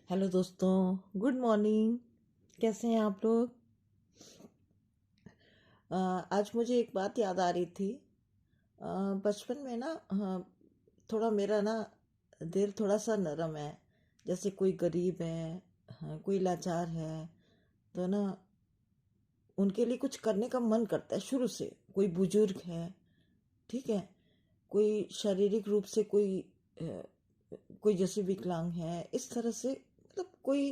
Hello दोस्तों, good morning. कैसे हैं आप लोग? आज मुझे एक बात याद आ रही थी। बचपन में ना थोड़ा मेरा ना दिल थोड़ा सा नरम है। जैसे कोई गरीब है, कोई लाचार है, तो ना उनके लिए कुछ करने का मन करता है शुरू से। कोई बुजुर्ग है, ठीक है, कोई शारीरिक रूप से अ, कोई जैसे विकलांग है, इस तरह से मतलब कोई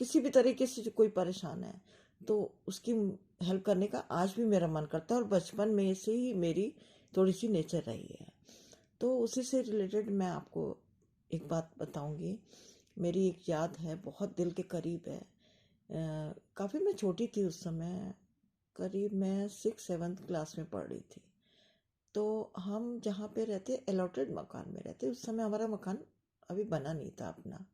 किसी भी तरीके से जो कोई परेशान है, तो उसकी हेल्प करने का आज भी मेरा मन करता है। और बचपन में से ही मेरी थोड़ी सी नेचर रही है। तो उसी से रिलेटेड मैं आपको एक बात बताऊंगी। मेरी एक याद है, बहुत दिल के करीब है। काफ़ी मैं छोटी थी उस समय, करीब मैं 6 7 क्लास में पढ़ रही थी। तो हम जहाँ पे रहते, अलॉटेड मकान में रहते। उस समय हमारा मकान अभी बना नहीं था अपना।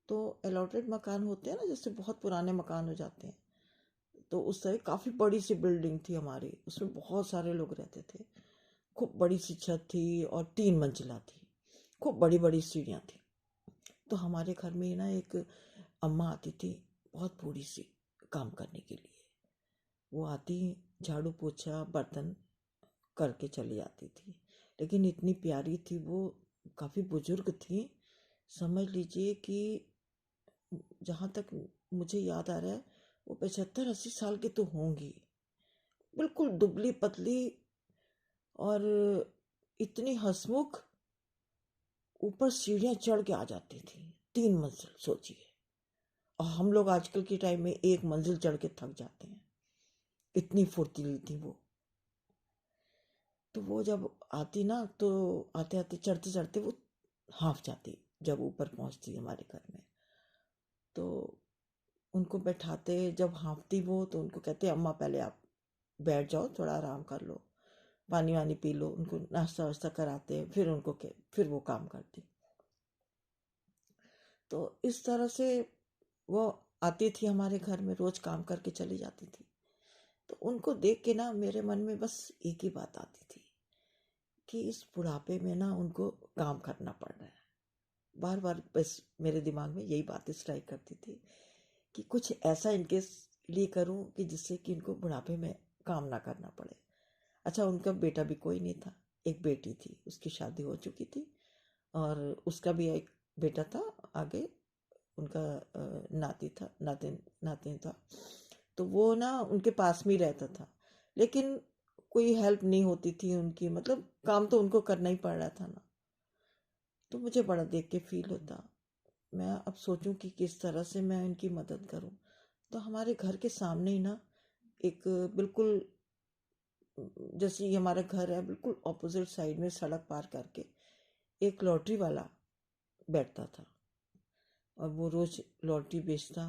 तो अलॉटेड मकान होते हैं ना, जैसे बहुत पुराने मकान हो जाते हैं। तो उस तरह काफ़ी बड़ी सी बिल्डिंग थी हमारी, उसमें बहुत सारे लोग रहते थे। खूब बड़ी सी छत थी और 3 मंजिला थी। खूब बड़ी बड़ी सीढ़ियाँ थी। तो हमारे घर में ना एक अम्मा आती थी, बहुत बूढ़ी सी, काम करने के लिए। वो आती, झाड़ू पोछा बर्तन करके चली जाती थी। लेकिन इतनी प्यारी थी वो, काफ़ी बुजुर्ग थी। समझ लीजिए कि जहाँ तक मुझे याद आ रहा है, वो 75 80 साल की तो होंगी। बिल्कुल दुबली पतली, और इतनी हंसमुख। ऊपर सीढ़ियाँ चढ़ के आ जाती थी, 3 मंजिल, सोचिए। और हम लोग आजकल के टाइम में 1 मंजिल चढ़ के थक जाते हैं, इतनी फुर्तीली थी वो। तो वो जब आती ना, तो आते आते चढ़ते चढ़ते वो हाँफ जाती जब ऊपर पहुंचती हमारे घर में। तो उनको बैठाते, जब हाँफती वो, तो उनको कहते अम्मा पहले आप बैठ जाओ, थोड़ा आराम कर लो, पानी वानी पी लो। उनको नाश्ता वास्ता कराते, फिर फिर वो काम करती। तो इस तरह से वो आती थी हमारे घर में, रोज काम करके चली जाती थी। तो उनको देख के ना मेरे मन में बस एक ही बात आती थी कि इस बुढ़ापे में ना उनको काम करना पड़ रहा है। बार बार बस मेरे दिमाग में यही बात स्ट्राइक करती थी कि कुछ ऐसा इनके लिए करूं कि जिससे कि इनको बुढ़ापे में काम ना करना पड़े। अच्छा, उनका बेटा भी कोई नहीं था, एक बेटी थी, उसकी शादी हो चुकी थी। और उसका भी एक बेटा था आगे, उनका नाती था, नातिन नातिन था। तो वो ना उनके पास में ही रहता था। लेकिन कोई हेल्प नहीं होती थी उनकी, मतलब काम तो उनको करना ही पड़ रहा था ना। तो मुझे बड़ा देख के फील होता। मैं अब सोचूं कि किस तरह से मैं इनकी मदद करूं। तो हमारे घर के सामने ही ना एक, बिल्कुल जैसे ये हमारा घर है, बिल्कुल ऑपोजिट साइड में सड़क पार करके एक लॉटरी वाला बैठता था। और वो रोज लॉटरी बेचता,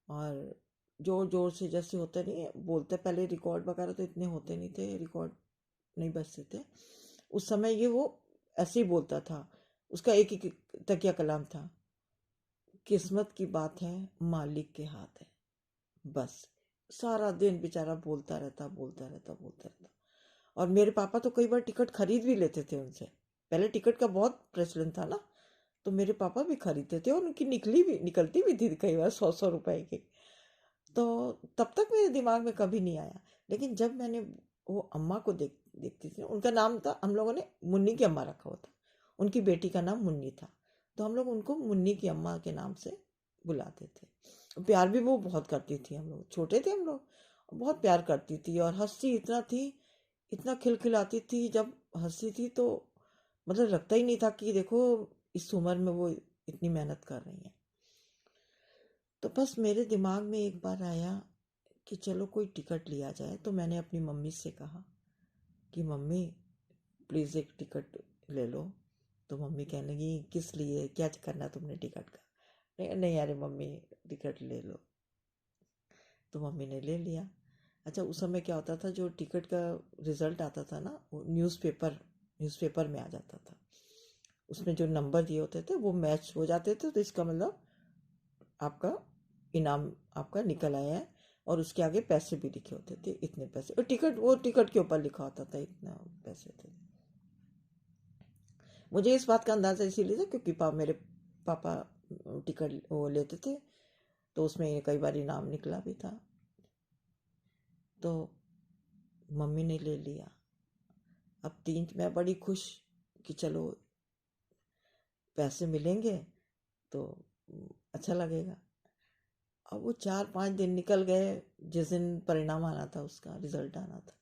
और जोर जोर से, जैसे होता नहीं है बोलते, पहले रिकॉर्ड वगैरह तो इतने होते नहीं थे, रिकॉर्ड नहीं बजते थे उस समय। ये वो ऐसे ही बोलता था। उसका एक ही तकिया कलाम था, किस्मत की बात है, मालिक के हाथ है। बस सारा दिन बेचारा बोलता रहता, बोलता रहता, बोलता रहता। और मेरे पापा तो कई बार टिकट खरीद भी लेते थे उनसे। पहले टिकट का बहुत प्रचलन था ना, तो मेरे पापा भी खरीदते थे, और उनकी निकलती भी थी कई बार 100 100 रुपए की। तो तब तक मेरे दिमाग में कभी नहीं आया। लेकिन जब मैंने वो अम्मा को देखती थी, उनका नाम था, हम लोगों ने मुन्नी की अम्मा रखा हुआ था। उनकी बेटी का नाम मुन्नी था। तो हम लोग उनको मुन्नी की अम्मा के नाम से बुलाते थे। प्यार भी वो बहुत करती थी, हम लोग छोटे थे, हम लोग बहुत प्यार करती थी। और हंसती इतना थी, इतना खिलखिलाती थी जब हंसती थी। तो मतलब लगता ही नहीं था कि देखो इस उम्र में वो इतनी मेहनत कर रही हैं। तो बस मेरे दिमाग में एक बार आया कि चलो कोई टिकट लिया जाए। तो मैंने अपनी मम्मी से कहा कि मम्मी प्लीज़ एक टिकट ले लो। तो मम्मी कहने लगी किस लिए, क्या करना तुमने टिकट का? नहीं नहीं, अरे मम्मी टिकट ले लो। तो मम्मी ने ले लिया। अच्छा, उस समय क्या होता था, जो टिकट का रिजल्ट आता था ना, वो न्यूज़पेपर में आ जाता था। उसमें जो नंबर दिए होते थे वो मैच हो जाते थे, तो इसका मतलब आपका इनाम आपका निकल आया है। और उसके आगे पैसे भी लिखे होते थे, इतने पैसे। और टिकट के ऊपर लिखा होता था इतना पैसे थे। मुझे इस बात का अंदाजा इसीलिए था क्योंकि मेरे पापा टिकट वो लेते थे, तो उसमें कई बार इनाम निकला भी था। तो मम्मी ने ले लिया। अब मैं बड़ी खुश कि चलो पैसे मिलेंगे तो अच्छा लगेगा। अब वो 4-5 दिन निकल गए। जिस दिन परिणाम आना था, उसका रिजल्ट आना था,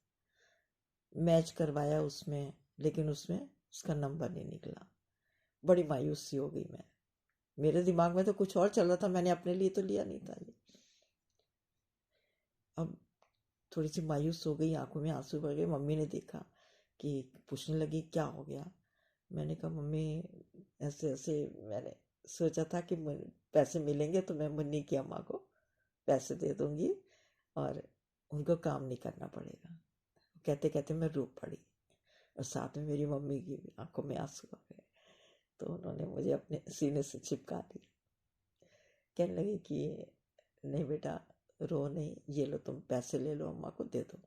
मैच करवाया उसमें, लेकिन उसमें उसका नंबर नहीं निकला। बड़ी मायूसी हो गई मैं। मेरे दिमाग में तो कुछ और चल रहा था, मैंने अपने लिए तो लिया नहीं था ये। अब थोड़ी सी मायूस हो गई, आंखों में आंसू भर गए। मम्मी ने देखा कि पूछने लगी क्या हो गया। मैंने कहा मम्मी ऐसे ऐसे मैंने सोचा था कि पैसे मिलेंगे तो मैं मुन्नी की अम्मा को पैसे दे दूंगी और उनको काम नहीं करना पड़ेगा। कहते कहते मैं रो पड़ी और साथ में मेरी मम्मी की भी आंखों में आंसू आ गए। तो उन्होंने मुझे अपने सीने से चिपका दिया। कहने लगी कि नहीं बेटा, रो नहीं, ये लो तुम पैसे ले लो, अम्मा को दे दो।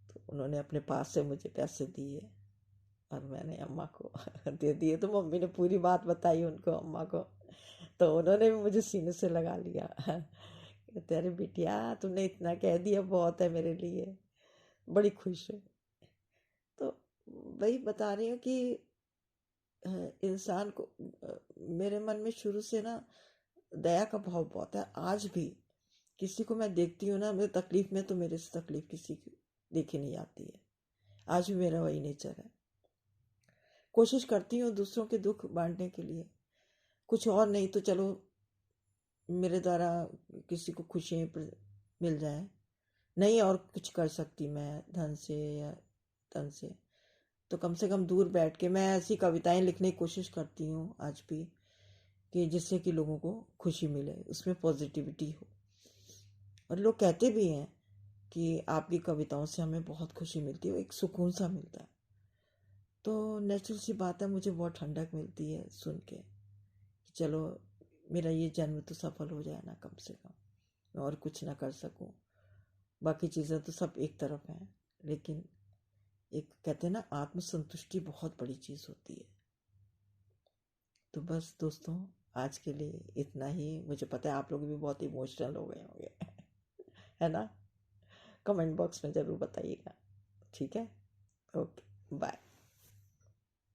तो उन्होंने अपने पास से मुझे पैसे दिए और मैंने अम्मा को दे दिए। तो मम्मी ने पूरी बात बताई उनको, अम्मा को। तो उन्होंने भी मुझे सीने से लगा लिया। कहते अरे बिटिया, तुमने इतना कह दिया, बहुत है मेरे लिए। बड़ी खुश हूँ। तो वही बता रही हूँ कि इंसान को मेरे मन में शुरू से ना दया का भाव बहुत है। आज भी किसी को मैं देखती हूँ ना, मेरी तकलीफ में, तो मेरे से तकलीफ किसी की देखी नहीं आती है। आज भी मेरा वही नेचर है। कोशिश करती हूँ दूसरों के दुख बांटने के लिए, कुछ और नहीं तो चलो मेरे द्वारा किसी को खुशी मिल जाए। नहीं और कुछ कर सकती मैं धन से या तन से, तो कम से कम दूर बैठ के मैं ऐसी कविताएं लिखने की कोशिश करती हूँ आज भी, कि जिससे कि लोगों को खुशी मिले, उसमें पॉजिटिविटी हो। और लोग कहते भी हैं कि आपकी कविताओं से हमें बहुत खुशी मिलती है, एक सुकून सा मिलता है। तो नेचुरल सी बात है, मुझे बहुत ठंडक मिलती है सुन के कि चलो मेरा ये जन्म तो सफल हो जाए ना, कम से कम मैं और कुछ ना कर सकूं। बाकी चीज़ें तो सब एक तरफ हैं, लेकिन एक कहते हैं ना, आत्मसंतुष्टि बहुत बड़ी चीज़ होती है। तो बस दोस्तों, आज के लिए इतना ही। मुझे पता है आप लोग भी बहुत इमोशनल हो गए होंगे। है ना? कमेंट बॉक्स में ज़रूर बताइएगा। ठीक है? Okay, bye.